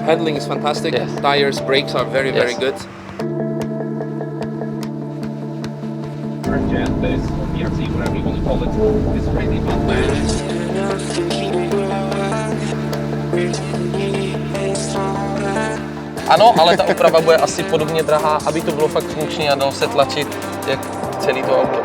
Handling is fantastic. Yes. Tires, brakes are very, very good. This BRZ, whatever you want to call it, is really fun. Ano, ale ta oprava bude asi podobně drahá, aby to bylo fakt funkční a dalo se tlačit jak celý to auto.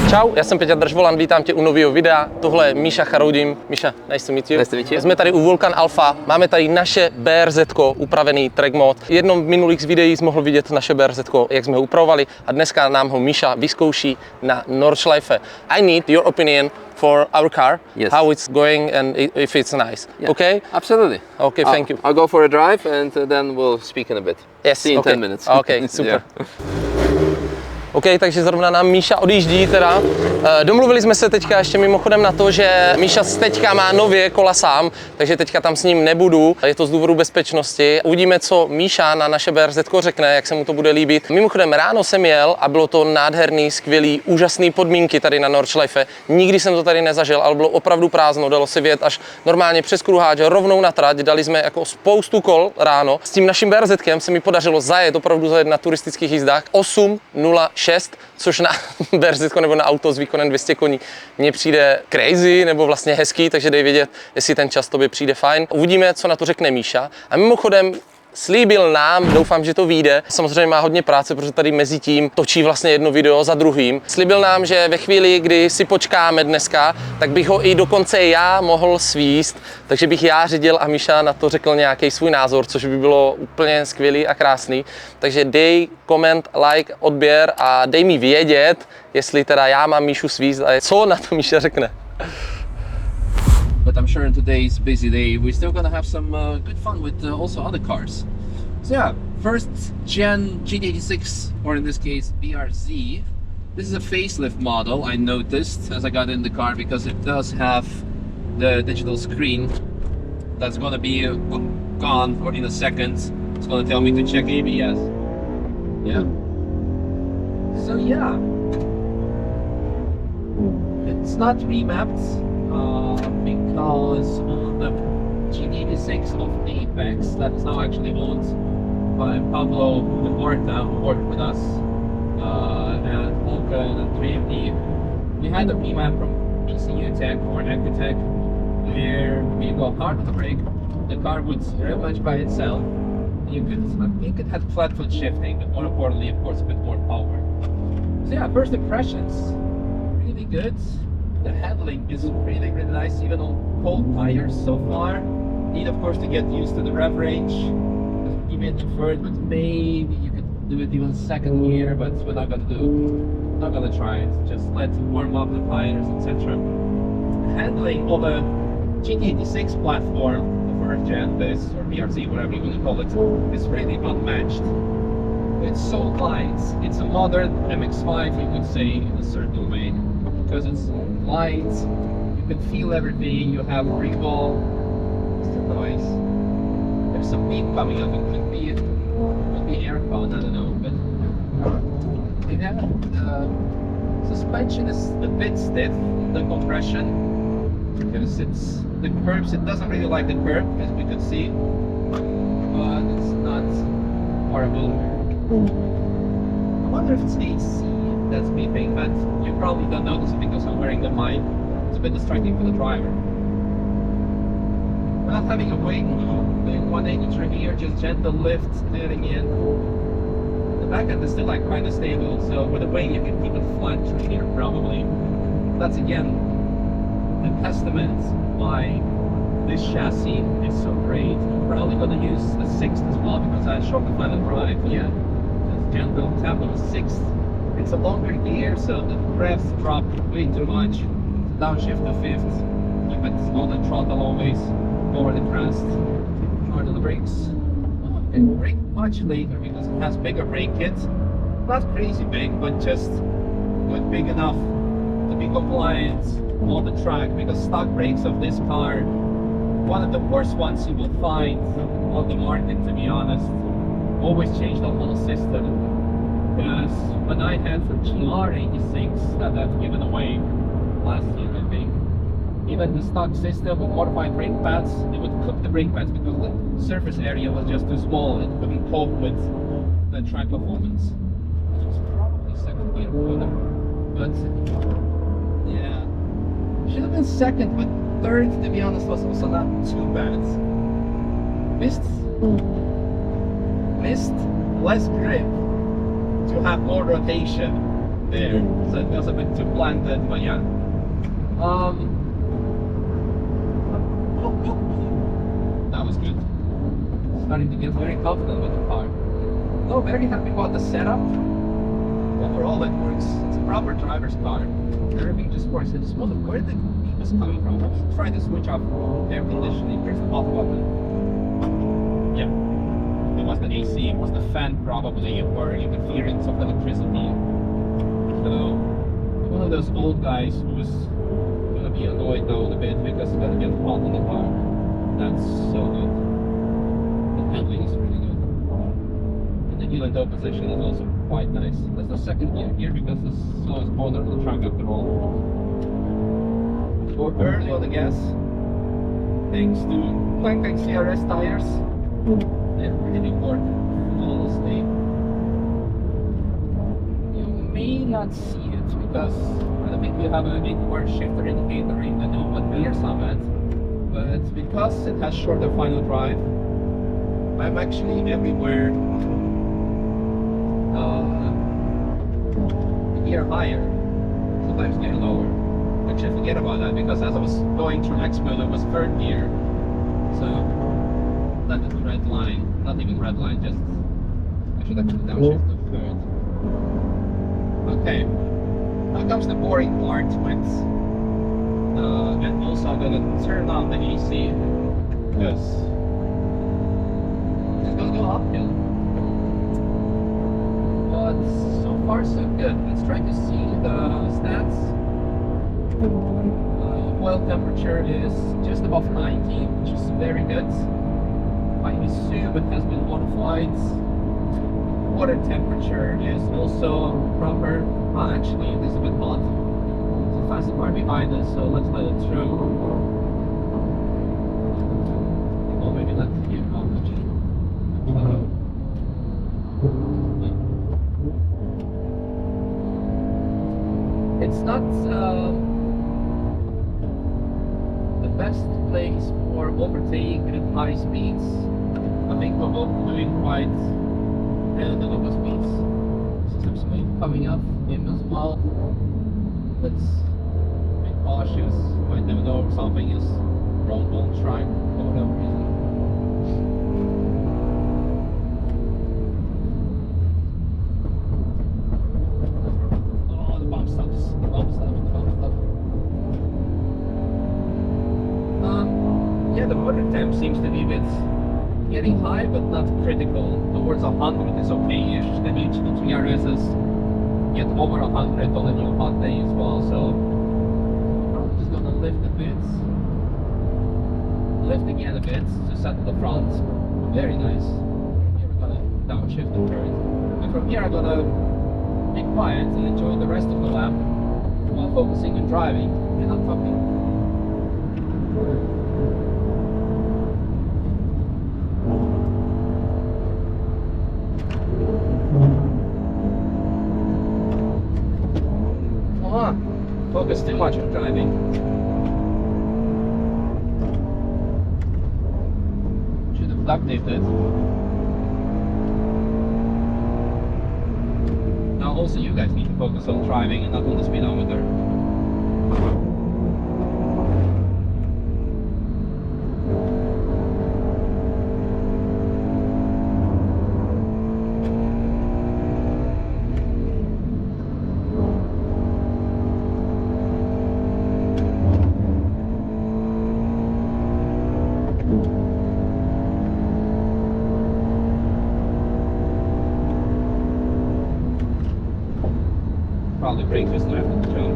Čau, já jsem Peťa Držvolan, vítám tě u nového videa. Tohle je Misha Charoudin. Misha, nice to meet you. Nice to meet you. Jsme tady u Vulcan Alfa, máme tady naše BRZ-ko, upravený track mod. Jednom v minulých videí jsi mohl vidět naše BRZ-ko, jak jsme ho upravovali, a dneska nám ho Misha vyzkouší na Nordschleife. I need your opinion for our car, yes. How it's going and if it's nice. Yeah. Okay? Absolutely. Okay, thank you. I'll go for a drive and then we'll speak in a bit. Yes, see you in okay. 10 minutes. Okay, super. OK, takže zrovna nám Misha odjíždí teda. Domluvili jsme se teďka ještě mimochodem na to, že Misha teďka má nově kola sám, takže teďka tam s ním nebudu. Je to z důvodu bezpečnosti. Uvidíme, co Misha na naše BRZ-ko řekne, jak se mu to bude líbit. Mimochodem ráno jsem jel a bylo to nádherný, skvělý, úžasný podmínky tady na Nordschleife. Nikdy jsem to tady nezažil, ale bylo opravdu prázdno, dalo se vjet až normálně přes kruháč, rovnou na trať. Dali jsme jako spoustu kol ráno. S tím naším BRZ-kem se mi podařilo opravdu zajet na turistických jízdách 8,06, což na BRZ-ko nebo na auto s výkonem 200 koní mně přijde crazy nebo vlastně hezký, takže dej vědět, jestli ten čas tobě přijde fajn. Uvidíme, co na to řekne Misha. A mimochodem slíbil nám, doufám, že to vyjde. Samozřejmě má hodně práce, protože tady mezi tím točí vlastně jedno video za druhým. Slíbil nám, že ve chvíli, kdy si počkáme dneska, tak bych ho i dokonce já mohl svízt, takže bych já řídil a Misha na to řekl nějaký svůj názor, což by bylo úplně skvělý a krásný. Takže dej koment, like, odběr a dej mi vědět, jestli teda já mám Mishu svízt a co na to Misha řekne. But I'm sure in today's busy day we're still gonna have some good fun with also other cars. So yeah, first gen GT86, or in this case BRZ. This is a facelift model, I noticed as I got in the car, because it does have the digital screen that's gonna be gone in a second. It's gonna tell me to check ABS. Yeah. So yeah, it's not remapped. Because on the GT86 of the Apex that is now actually owned by Pablo and Marta, who worked with us at Vulcan and 3MD, we had a remap from ECU Tech or Ecotech where we go hard on the brake, the car would very much by itself. You could have flat foot shifting, but more importantly, of course, a bit more power. So yeah, first impressions, really good. The handling is really, really nice, even on cold tires so far. Need, of course, to get used to the rev range. Even third, but maybe you could do it even second gear, but we're not gonna do. Not gonna try it. Just let it warm up the tires, etc. Handling of a GT86 platform, the first gen, this or BRZ, whatever you want to call it, is really unmatched. It's so light. It's a modern MX-5, you could say, in a certain way. Because it's light, you can feel everything, you have recall. What's the noise? There's some beep coming up, it could be aircon, I don't know, but yeah, the suspension is a bit stiff, the compression, because it's the curbs, it doesn't really like the curb, as we could see, but it's not horrible. I wonder if it's AC that's beeping, but you probably don't notice it because I'm wearing the mic. It's a bit distracting for the driver. Not having a weight doing 180 trim here, just gentle lift, steering in. The back end is still like kind of stable, so with a weight you can keep it flat through here probably. That's again a testament why this chassis is so great. I'm probably gonna use the 6th as well because I short the final drive. Yeah, just gentle tap on the 6th. It's a longer gear, so the revs drop way too much. Downshift to 5th, keep it on the throttle always, over the crest, hard on the brakes. It will brake much later because it has bigger brake kit. Not crazy big, but just big enough to be compliant on the track, because stock brakes of this car, one of the worst ones you will find on the market, to be honest. Always change the whole system. Because when I had the GR86 that I've given away last year, I think, even the stock system with modified brake pads, they would cook the brake pads because the surface area was just too small. It couldn't cope with the track performance. Which was probably second gear motor. But yeah, should have been second, but third, to be honest, was also not too bad. Missed less grip to have more rotation there, so it was a bit too planted, but yeah. That was good. Starting to get very confident with the car. No, very happy about the setup. Overall, it works. It's a proper driver's car. Everything just works. It's where the beep is coming from. I tried to switch off air conditioning. There's an off button. Yeah. It was the AC, it was the fan probably, or interference of electricity. So, one of those old guys who was gonna be annoyed now a bit because it's gonna get hot in the car. That's so good. The handling is really good. And the heel and toe position is also quite nice. That's the second gear here because the slowest corner of the trunk after all. Go early on the gas, thanks to Plank CRS tires. They really work flawlessly. You may not see it because I don't think we have a inward shifter indicator in the Úvod gear summit, but because it has shorter final drive, I'm actually everywhere a gear higher, sometimes gear lower. Actually, forget about that because as I was going through X mode, it was third gear, so not the red line, not even red line, just I should actually downshift to third. Okay, now comes the boring part with and also I'm gonna turn on the AC because it's gonna go uphill. But so far so good. Let's try to see the stats. Oil temperature is just above 90, which is very good. I assume it has been modified. Water temperature is also proper. Oh, actually, it is a bit hot. There's a fast car behind us, so let's let it through. Or maybe not here. How much? It's not the best place for overtake at high speeds. I think we're both doing quite relatively speeds. Some speed coming up in as well. Let's be cautious. Might never know if something is wrong on track for whatever reason. Oh, the bump stops. The bump stops. The bump stops. Yeah, the water temp seems to be a bit getting high, but not critical. Towards 100 is okay-ish. The HT3 RSs get over 100 on a new hot day as well, so I'm just gonna lift a bit. Lift again a bit to settle the front. Very nice. Here we're gonna downshift the third. And from here I'm gonna be quiet and enjoy the rest of the lap while focusing on driving and not talking. Focus too much on driving. Should have duct taped it. Now also you guys need to focus on driving and not on the speedometer. Probably brake just left at the jump.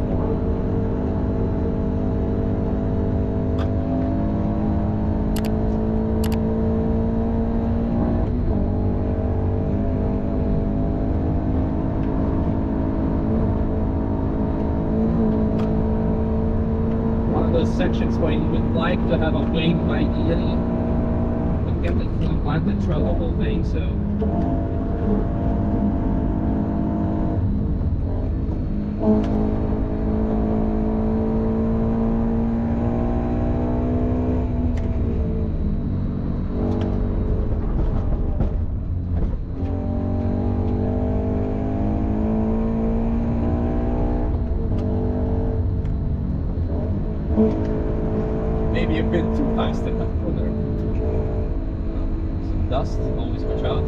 One of those sections way. You would like to have a wing ideally, but get the front planted throughout the whole thing, so. Maybe a bit too fast in that corner. Some dust, always watch out.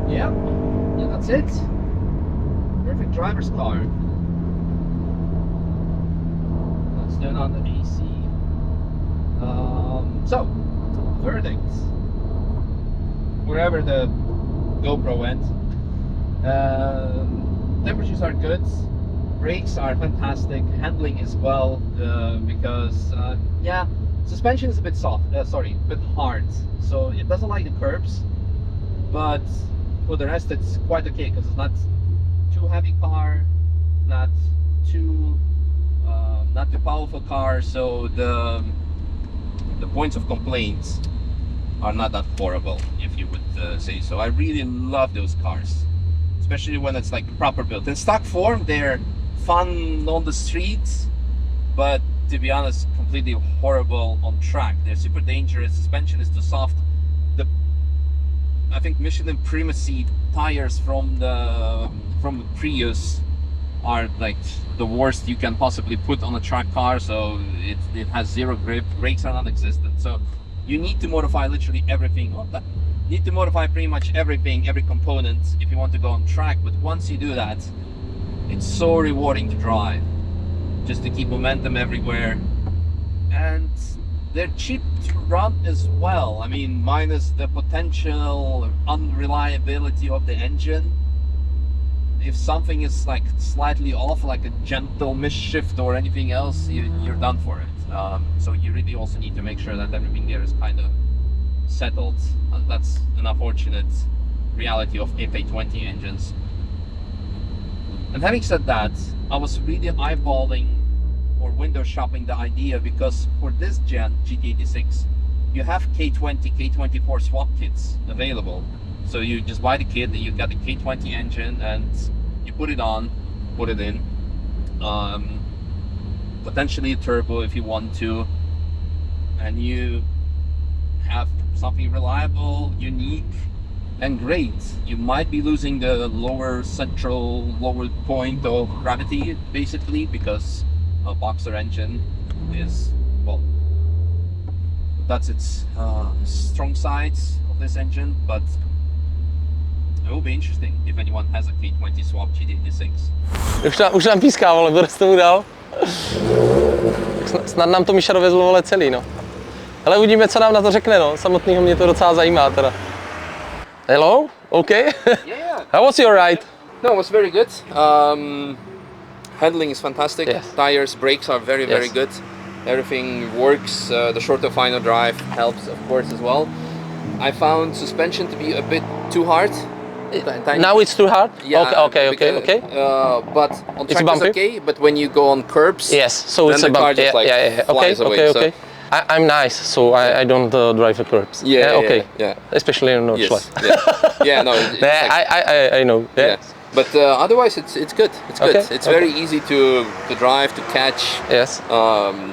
Yeah, that's it. Perfect driver's car. Let's turn on the AC. So, verdict. Wherever the GoPro went. Temperatures are good, brakes are fantastic, handling as well, because yeah, suspension is a bit soft, a bit hard, so it doesn't like the curbs, but for the rest it's quite okay, because it's not too heavy car, not too powerful car, so the points of complaints are not that horrible, if you would say so. I really love those cars, especially when it's like proper built. In stock form, they're fun on the streets, but to be honest, completely horrible on track. They're super dangerous. Suspension is too soft. I think Michelin Primacy tires from the Prius are like the worst you can possibly put on a track car. So it has zero grip. Brakes are non-existent. So you need to modify literally everything. You need to modify pretty much everything, every component, if you want to go on track. But once you do that, it's so rewarding to drive, just to keep momentum everywhere. And they're cheap to run as well. I mean, minus the potential unreliability of the engine. If something is like slightly off, like a gentle misshift or anything else, you're done for it. So you really also need to make sure that everything there is kind of settled. That's an unfortunate reality of FA20 engines. And having said that, I was really eyeballing or window shopping the idea, because for this gen GT86 you have K20, K24 swap kits available. So you just buy the kit, you got the K20 engine and you put it on, put it in. Potentially a turbo if you want to, and you have something reliable, unique, and great. You might be losing the lower point of gravity, basically, because a boxer engine is, well, that's its strong sides of this engine, but it will be interesting if anyone has a K20 swap GT86. Už nám píská, ale bude s tomu dál. Snad nám to Misha dovezlo, vole, celý, no. Ale uvidíme, co nám na to řekne, no. Samotného mě to docela zajímá, teda. Hello? Okay? Yeah. How was your ride? No, it was very good. Handling is fantastic. Yes. Tires, brakes are very good. Everything works. The shorter final drive helps, of course, as well. I found suspension to be a bit too hard. Now it's too hard? Yeah, Okay. But on track it's okay, but when you go on curbs, yes, so then it's the car about, just flies away. Okay. I'm nice, so I don't drive the curbs. Yeah. Especially in Nordschleife. Yeah, no. I know. Yeah. But otherwise, it's good. It's good. It's very easy to drive, to catch. Yes.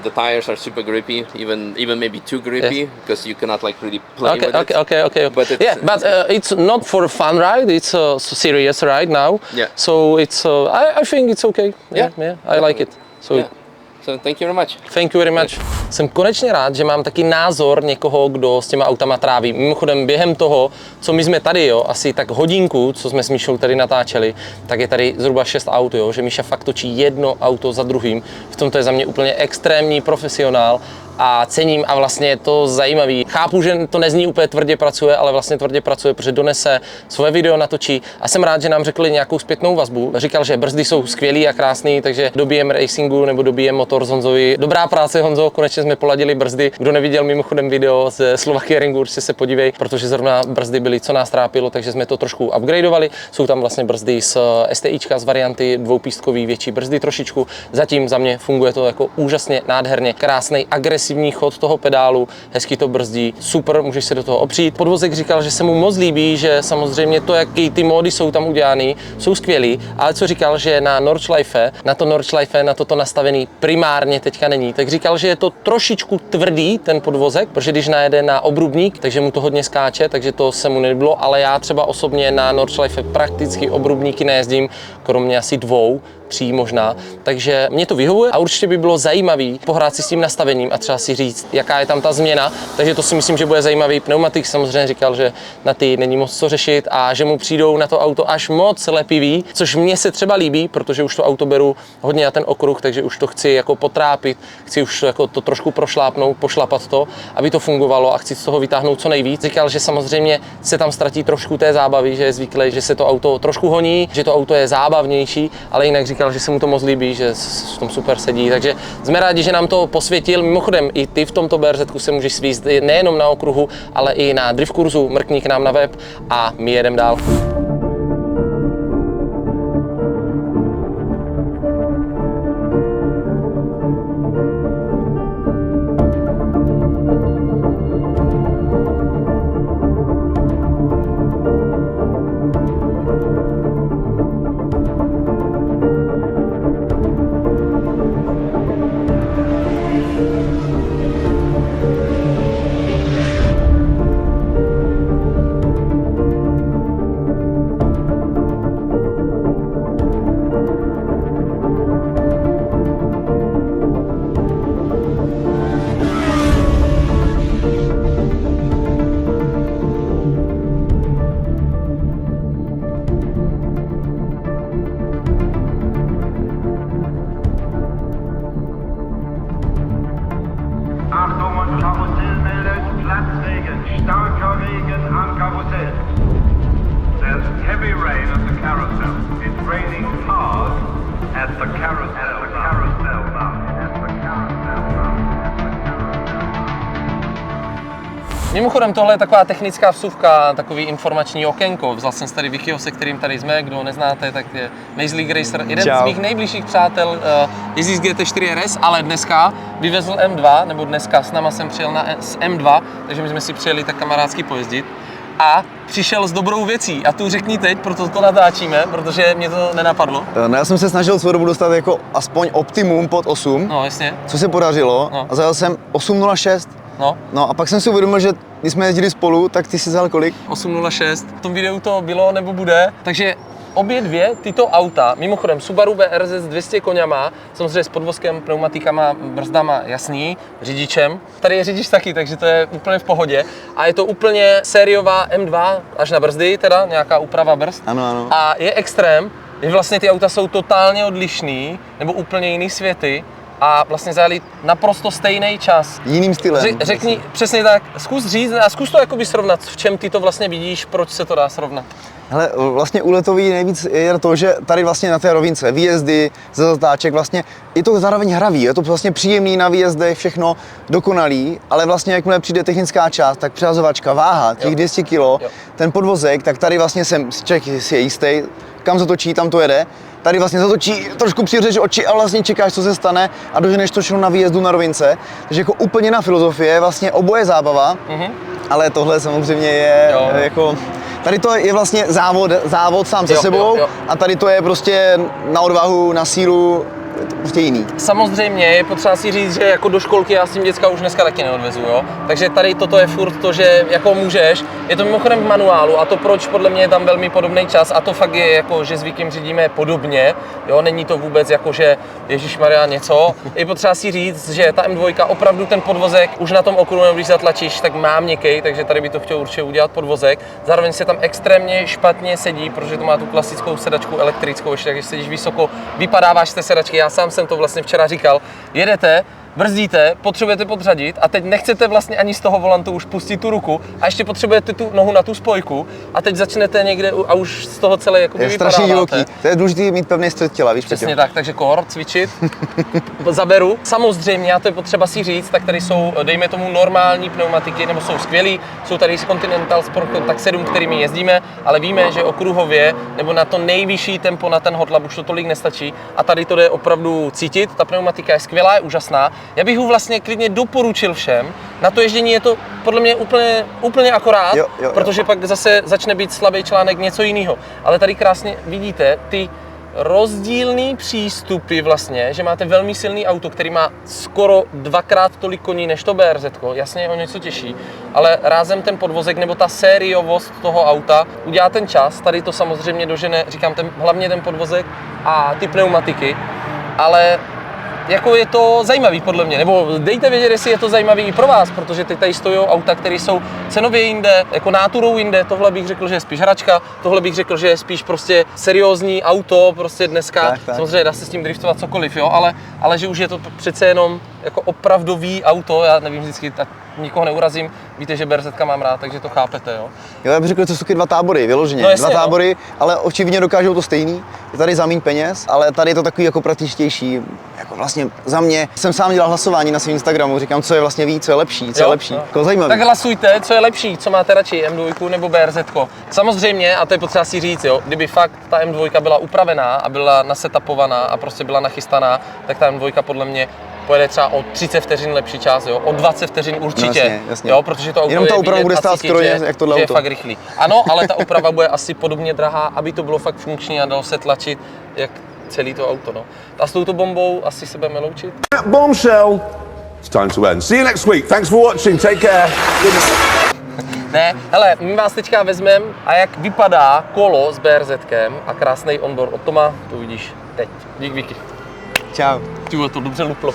The tires are super grippy, even maybe too grippy, because you cannot like really play with it. Okay. But it's not for a fun ride. It's a serious ride now. Yeah. So it's I think it's okay. Yeah. I like it. So thank you very much. Thank you very much. Jsem konečně rád, že mám taky názor někoho, kdo s těma autama tráví. Mimochodem během toho, co my jsme tady, asi tak hodinku, co jsme s Mishou tady natáčeli, tak je tady zhruba 6 aut, že Misha fakt točí jedno auto za druhým. V tomto je za mě úplně extrémní profesionál a cením a vlastně je to zajímavý. Chápu, že to nezní úplně tvrdě pracuje, ale vlastně tvrdě pracuje, protože donese svoje video, natočí a jsem rád, že nám řekli nějakou zpětnou vazbu. Říkal, že brzdy jsou skvělý a krásný, takže dobíjem racingu nebo dobíjem motor z Honzovi. Dobrá práce, Honzo, konečně jsme poladili brzdy. Kdo neviděl mimochodem video ze Slovakia Ringu, určitě se podívej, protože zrovna brzdy byly, co nás trápilo, takže jsme to trošku upgradeovali. Jsou tam vlastně brzdy z STIčka, z varianty dvoupístkový větší brzdy trošičku. Zatím za mě funguje to jako úžasně, nádherně, krásný, agresivní chod toho pedálu, hezky to brzdí, super, můžeš se do toho opřít. Podvozek říkal, že se mu moc líbí, že samozřejmě to, jaký ty módy jsou tam udělaný, jsou skvělý, ale co říkal, že na Nordschleife, na toto nastavený primárně teďka není, tak říkal, že je to trošičku tvrdý ten podvozek, protože když najede na obrubník, takže mu to hodně skáče, takže to se mu nebylo, ale já třeba osobně na Nordschleife prakticky obrubníky nejezdím, kromě asi 2, 3 možná, takže mě to vyhovuje a určitě by bylo zajímavý pohrát si s tím nastavením a třeba si říct, jaká je tam ta změna, takže to si myslím, že bude zajímavý. Pneumatik samozřejmě říkal, že na ty není moc co řešit a že mu přijdou na to auto až moc lepivý, což mně se třeba líbí, protože už to auto beru hodně na ten okruh, takže už to chci jako potrápit, chci už jako to trošku prošlápnout, pošlapat to, aby to fungovalo a chci z toho vytáhnout co nejvíc. Říkal, že samozřejmě se tam ztratí trošku té zábavy, že je zvyklý, že se to auto trošku honí, že to auto je zábavnější, ale jinak říkal, že se mu to moc líbí, že v tom super sedí, takže jsme rádi, že nám to posvětil. Mimochodem i ty v tomto BRZ-ku se můžeš svízt nejenom na okruhu, ale i na drift kurzu, mrkni k nám na web a my jedeme dál. Mimochodem tohle je taková technická vsuvka, takový informační okénko. Vzal jsem tady Vichyho, se kterým tady jsme, kdo neznáte, tak je Major League Racer, jeden z mých nejbližších přátel, jezdí z GT4 RS, ale dneska vyvezl M2, nebo dneska s náma jsem přijel s M2, takže my jsme si přijeli tak kamarádsky pojezdit. A přišel s dobrou věcí a tu řekni teď, proto to natáčíme, protože mě to nenapadlo. No, já jsem se snažil svou dobu dostat jako aspoň optimum pod 8, no, jasně. Co se podařilo, a zajel jsem 8.06. No a pak jsem si uvědomil, že když jsme jezdili spolu, tak ty jsi vzal kolik? 8.06. V tom videu to bylo nebo bude, takže obě dvě tyto auta, mimochodem Subaru BRZ s 200 koněma, samozřejmě s podvozkem, pneumatikama, brzdama, jasný, řidičem. Tady je řidič taky, takže to je úplně v pohodě. A je to úplně sériová M2 až na brzdy, teda nějaká úprava brzd. Ano. A je extrém, že vlastně ty auta jsou totálně odlišný, nebo úplně jiný světy. A vlastně zajeli naprosto stejný čas. Jiným stylem. Řekni přesně tak, zkus říct a zkus to jakoby srovnat, v čem ty to vlastně vidíš, proč se to dá srovnat. Hele, vlastně u letový nejvíc je to, že tady vlastně na té rovince výjezdy ze zatáček vlastně je to zároveň hravý, je to vlastně příjemný na výjezdech, všechno dokonalý, ale vlastně jakmile přijde technická část, tak přehazovačka, váha, těch 200 kg, ten podvozek, tak tady vlastně jsem člověk si je jistý, kam zatočí, tam to jede. Tady vlastně zatočí, trošku přivřeš oči a vlastně čekáš, co se stane a doženeš to všechno na výjezdu na rovince. Takže jako úplně na filozofie, vlastně oboje zábava, ale tohle samozřejmě je jako... Tady to je vlastně závod sám se sebou a tady to je prostě na odvahu, na sílu, je to prostě jiný. Samozřejmě je potřeba si říct, že jako do školky já s tím děcka už dneska taky neodvezu, jo. Takže tady toto je furt to, že jako můžeš. Je to mimochodem v manuálu a to proč podle mě je tam velmi podobný čas a to fakt je jako, že s Víkem řídíme podobně, jo. Není to vůbec jako, že ježišmarja něco. Je potřeba si říct, že ta M2 opravdu ten podvozek už na tom okruhu, když zatlačíš, tak má měkkej, takže tady by to chtěl určitě udělat podvozek. Zároveň se tam extrémně špatně sedí, protože to má tu klasickou sedačku elektrickou, ještě když sedíš vysoko, vypadáváš z té sedačky. Já sám jsem to vlastně včera říkal, jedete brzdíte, potřebujete podřadit a teď nechcete vlastně ani z toho volantu už pustit tu ruku a ještě potřebujete tu nohu na tu spojku a teď začnete někde a už z toho celé jako je strašně divoký. To je důležité mít pevný střed těla, víš? Přesně tak, takže kor, cvičit, zaberu. Samozřejmě, a to je potřeba si říct, tak tady jsou, dejme tomu, normální pneumatiky, nebo jsou skvělý, jsou tady z Continental Sport tak 7, kterými jezdíme, ale víme, že okruhově nebo na to nejvyšší tempo na ten hot lap už to tolik nestačí a tady to jde opravdu cítit, ta pneumatika je skvělá, je úžasná. Já bych ho vlastně klidně doporučil všem, na to ježdění je to podle mě úplně akorát, jo. Protože pak zase začne být slabý článek něco jiného. Ale tady krásně vidíte ty rozdílný přístupy vlastně, že máte velmi silný auto, který má skoro 2x tolik koní než to BRZ-ko, jasně je o něco těžší, ale rázem ten podvozek nebo ta sériovost toho auta udělá ten čas, tady to samozřejmě dožene, říkám, hlavně ten podvozek a ty pneumatiky, ale jako je to zajímavý podle mě, nebo dejte vědět, jestli je to zajímavý i pro vás, protože teď tady stojí auta, které jsou cenově jinde, jako náturou jinde, tohle bych řekl, že je spíš hračka, tohle bych řekl, že je spíš prostě seriózní auto, prostě dneska, tak. Samozřejmě dá se s tím driftovat cokoliv, jo, ale že už je to přece jenom jako opravdový auto, já nevím vždycky, tak nikoho neurazím, víte, že BRZ-ka mám rád, takže to chápete, jo. Jo, já bych řekl, že to jsou dva tábory, vyloženě, no, jasně, dva tábory, ale očividně dokážou to stejný, je tady za míň peněz, ale tady je to takový jako praktičtější, jako vlastně za mě, jsem sám dělal hlasování na svém Instagramu, říkám, co je vlastně víc, co je lepší, co je lepší, jako zajímavý. Tak hlasujte, co je lepší, co máte radši, M2 nebo BRZ-ko. Samozřejmě, a to je potřeba si říct, jo, kdyby fakt ta M2 byla upravená a byla nasetapovaná a prostě byla nachystaná, tak ta M2 podle mě pojede třeba o 30 vteřin lepší čas, jo, o 20 vteřin určitě, no, jasně. Jo, protože to auto jenom ta úprava bude stát skoro jak tohle auto. Je fakt rychlý. Ano, ale ta úprava bude asi podobně drahá, aby to bylo fakt funkční a dalo se tlačit jak celý to auto, no. A s touto bombou asi se budeme loučit. Bombshell. It's time to end. See you next week. Thanks for watching. Take care. Ne, hele, my vás teďka vezmeme a jak vypadá kolo s BRZ-kem a krásný onboard od Toma, to uvidíš teď. Díky. Čau. Ty to dobře luplo.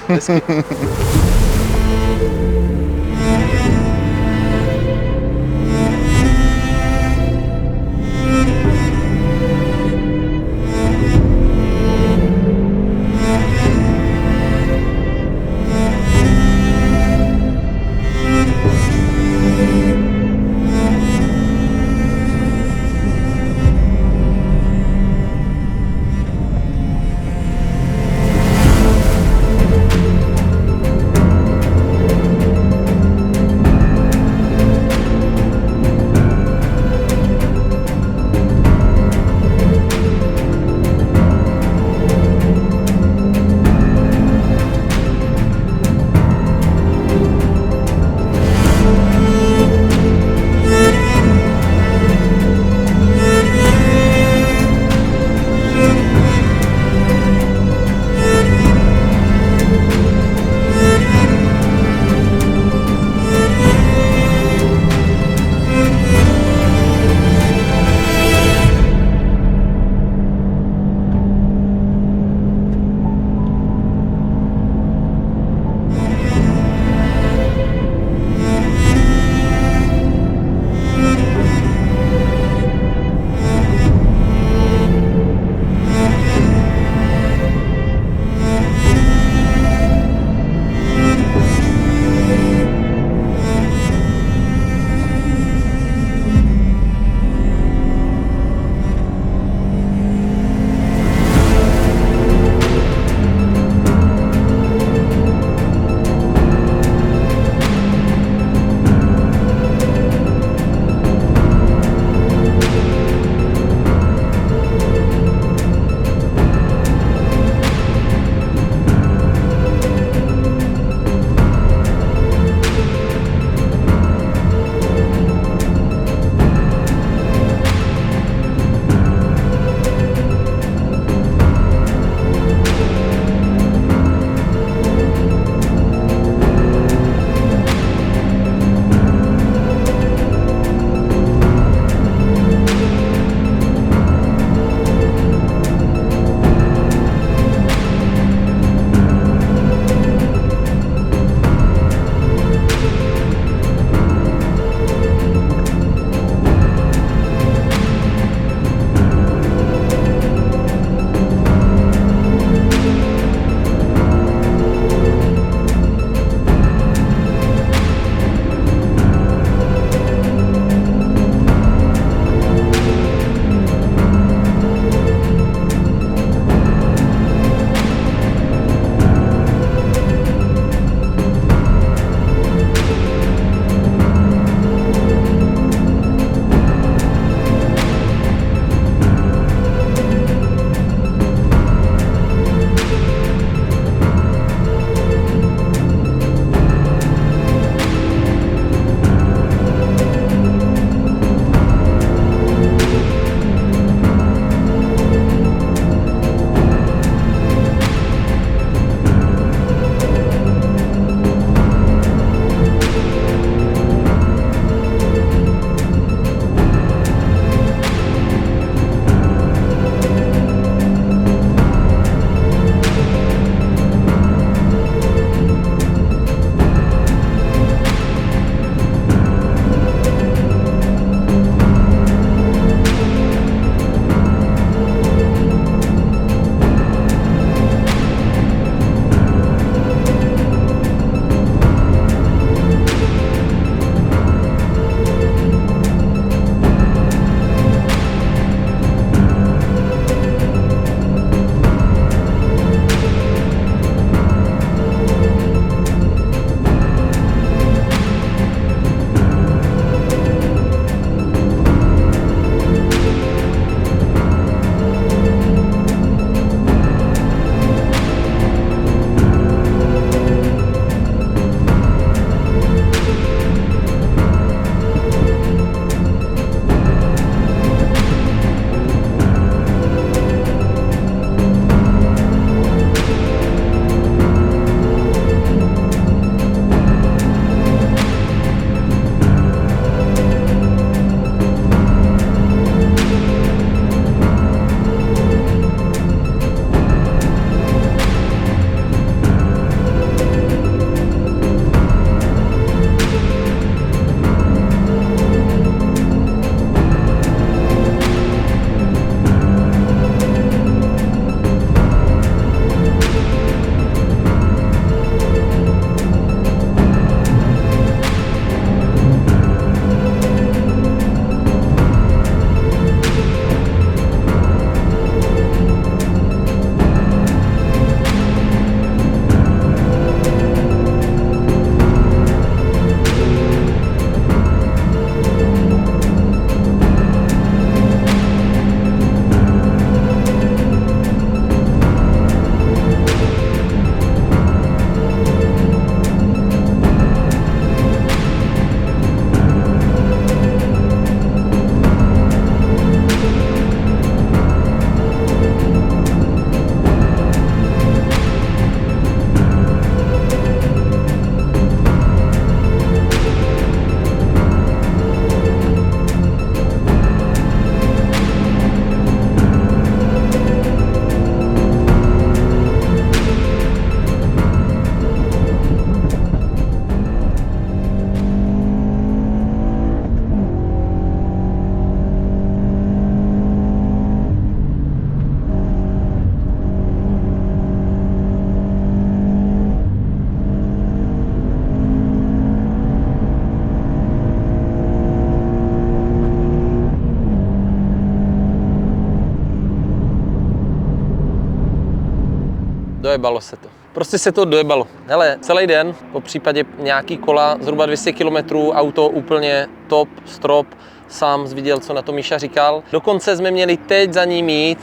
Dojebalo se to. Prostě se to dojebalo. Hele, celý den, po případě nějaký kola, zhruba 200 km, auto úplně top, strop, sám viděl, co na to Misha říkal. Dokonce jsme měli teď za ním jít,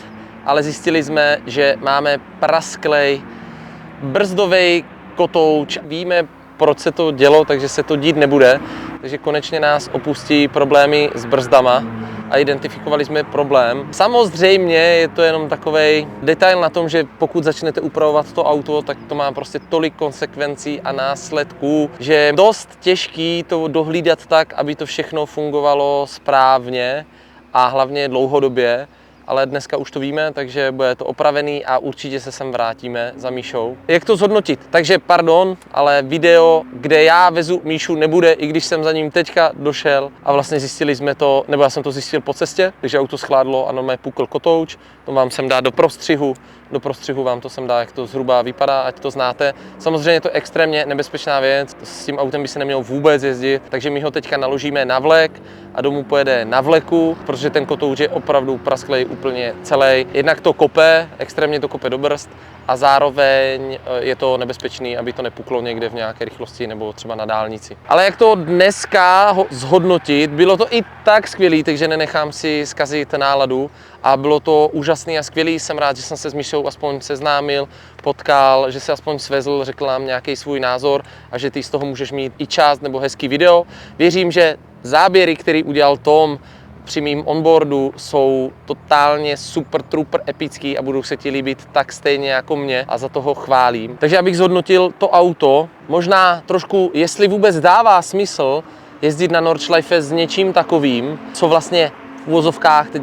ale zjistili jsme, že máme prasklej brzdový kotouč. Víme, proč se to dělo, takže se to dít nebude. Takže konečně nás opustí problémy s brzdama a identifikovali jsme problém. Samozřejmě je to jenom takovej detail na tom, že pokud začnete upravovat to auto, tak to má prostě tolik konsekvencí a následků, že je dost těžký to dohlídat tak, aby to všechno fungovalo správně a hlavně dlouhodobě. Ale dneska už to víme, takže bude to opravený a určitě se sem vrátíme za Mishou. Jak to zhodnotit? Takže pardon, ale video, kde já vezu Mishu, nebude, i když jsem za ním teďka došel a vlastně zjistili jsme to, nebo já jsem to zjistil po cestě, takže auto schládlo a normálně pukl kotouč, to vám sem dá do prostřihu vám to sem dá, jak to zhruba vypadá, ať to znáte. Samozřejmě je to extrémně nebezpečná věc, s tím autem by se nemělo vůbec jezdit, takže my ho teďka naložíme na vlek a domů pojede na vleku, protože ten kotouč je opravdu prasklej úplně celý. Jednak to kope, extrémně to kope do brzd a zároveň je to nebezpečný, aby to nepuklo někde v nějaké rychlosti nebo třeba na dálnici. Ale jak to dneska zhodnotit, bylo to i tak skvělý, takže nenechám si zkazit náladu a bylo to úžasný a skvělý. Jsem rád, že jsem se s Mishou aspoň seznámil, potkal, že se aspoň svezl, řekl nám nějaký svůj názor a že ty z toho můžeš mít i část nebo hezký video. Věřím, že záběry, který udělal Tom při mým onboardu, jsou totálně super, trooper epický a budou se ti líbit tak stejně jako mě a za toho chválím. Takže abych zhodnotil to auto, možná trošku, jestli vůbec dává smysl jezdit na Nordschleife s něčím takovým, co vlastně v uvozovkách teď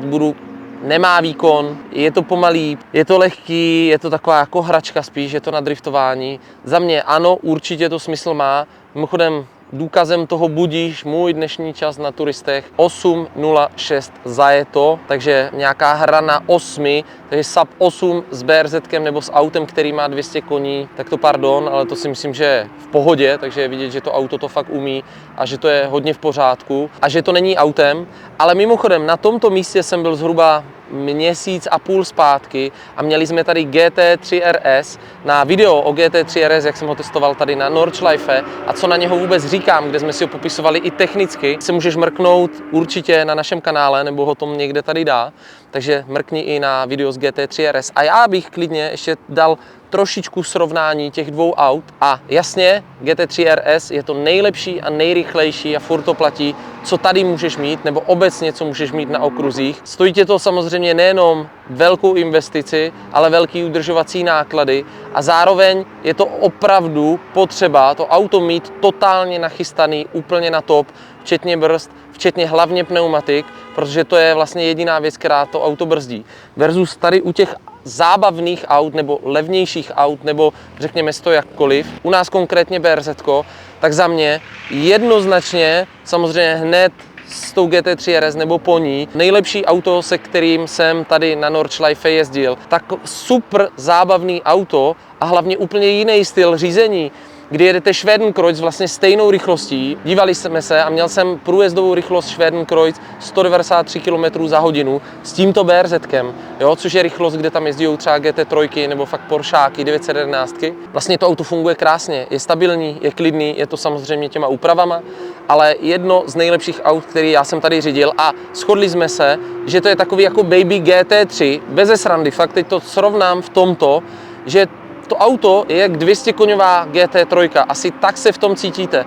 nemá výkon, je to pomalý, je to lehký, je to taková jako hračka spíš, je to na driftování. Za mě ano, určitě to smysl má. Mimochodem, důkazem toho budíš můj dnešní čas na turistech 8.06 zajeto, takže nějaká hra na 8, takže sub 8 s BRZ-kem nebo s autem, který má 200 koní, tak to pardon, ale to si myslím, že je v pohodě, takže je vidět, že to auto to fakt umí a že to je hodně v pořádku a že to není autem. Ale mimochodem na tomto místě jsem byl zhruba měsíc a půl zpátky a měli jsme tady GT3 RS na video o GT3 RS, jak jsem ho testoval tady na Nordschleife a co na něho vůbec říkám, kde jsme si ho popisovali i technicky, se můžeš mrknout určitě na našem kanále, nebo ho Tom někde tady dá, takže mrkni i na video z GT3 RS a já bych klidně ještě dal trošičku srovnání těch dvou aut a jasně, GT3 RS je to nejlepší a nejrychlejší a furt to platí, co tady můžeš mít, nebo obecně, co můžeš mít na okruzích. Stojí tě to samozřejmě nejenom velkou investici, ale velký udržovací náklady a zároveň je to opravdu potřeba to auto mít totálně nachystaný, úplně na top, včetně brzd, včetně hlavně pneumatik, protože to je vlastně jediná věc, která to auto brzdí. Versus tady u těch zábavných aut nebo levnějších aut, nebo řekněme to jakkoliv, u nás konkrétně BRZ-ko, tak za mě jednoznačně, samozřejmě hned s tou GT3 RS nebo po ní, nejlepší auto, se kterým jsem tady na Nordschleife jezdil. Tak super zábavný auto a hlavně úplně jiný styl řízení, kdy jedete Schwedenkreuz vlastně stejnou rychlostí. Dívali jsme se a měl jsem průjezdovou rychlost Schwedenkreuz 193 km za hodinu s tímto BRZ-kem, jo, což je rychlost, kde tam jezdí třeba GT3 nebo fakt Porscháky 911. Vlastně to auto funguje krásně, je stabilní, je klidný, je to samozřejmě těma úpravama, ale jedno z nejlepších aut, který já jsem tady řídil a shodli jsme se, že to je takový jako baby GT3, beze srandy, fakt teď to srovnám v tomto, že to auto je jak 200koňová GT3, asi tak se v tom cítíte.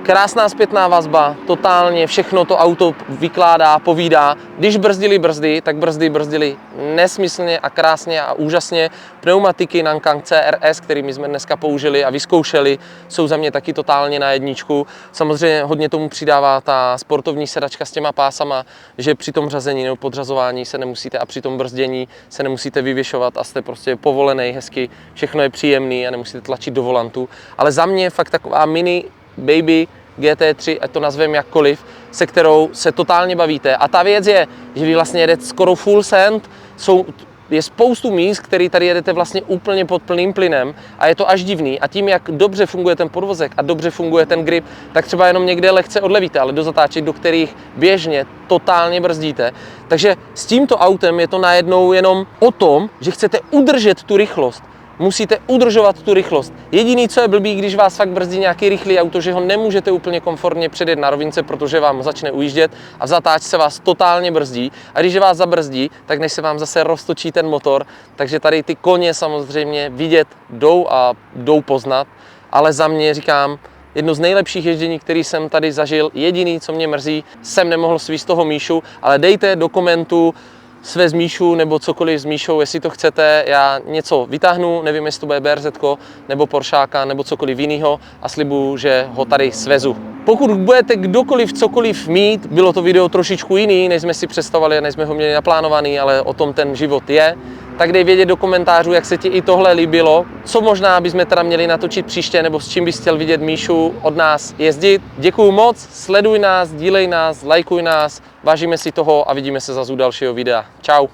Krásná zpětná vazba, totálně všechno to auto vykládá, povídá. Když brzdili brzdy, tak brzdy brzdili nesmyslně a krásně a úžasně. Pneumatiky Nankang CRS, kterými jsme dneska použili a vyzkoušeli, jsou za mě taky totálně na jedničku. Samozřejmě hodně tomu přidává ta sportovní sedačka s těma pásama, že při tom řazení nebo podřazování se nemusíte a při tom brzdění se nemusíte vyvěšovat a jste prostě povolený hezky, všechno je příjemný a nemusíte tlačit do volantu. Ale za mě fakt taková mini baby GT3, ať to nazveme jakkoliv, se kterou se totálně bavíte. A ta věc je, že vy vlastně jedete skoro full send, je spoustu míst, který tady jedete vlastně úplně pod plným plynem a je to až divný. A tím, jak dobře funguje ten podvozek a dobře funguje ten grip, tak třeba jenom někde lehce odlevíte, ale do zatáček, do kterých běžně totálně brzdíte. Takže s tímto autem je to najednou jenom o tom, že chcete udržet tu rychlost. musíte udržovat tu rychlost. Jediný, co je blbý, když vás fakt brzdí nějaký rychlý auto, že ho nemůžete úplně komfortně předjet na rovince, protože vám začne ujíždět a v zatáčce vás totálně brzdí. A když vás zabrzdí, tak než se vám zase roztočí ten motor, takže tady ty koně samozřejmě vidět jdou poznat, ale za mě říkám, jedno z nejlepších ježdění, který jsem tady zažil. Jediný, co mě mrzí, jsem nemohl svízt toho Mishu, ale dejte do komentu své z Mishu nebo cokoliv s Mishou, jestli to chcete, já něco vytáhnu, nevím, jestli to bude BRZ-ko nebo Poršáka nebo cokoliv jiného a slibuju, že ho tady svezu. Pokud budete kdokoliv cokoliv mít, bylo to video trošičku jiný, než jsme si představovali, než jsme ho měli naplánovaný, ale o tom ten život je, tak dej vědět do komentářů, jak se ti i tohle líbilo, co možná bychom teda měli natočit příště, nebo s čím bys chtěl vidět Mishu od nás jezdit. Děkuju moc, sleduj nás, dílej nás, lajkuj nás, vážíme si toho a vidíme se zase u dalšího videa. Čau.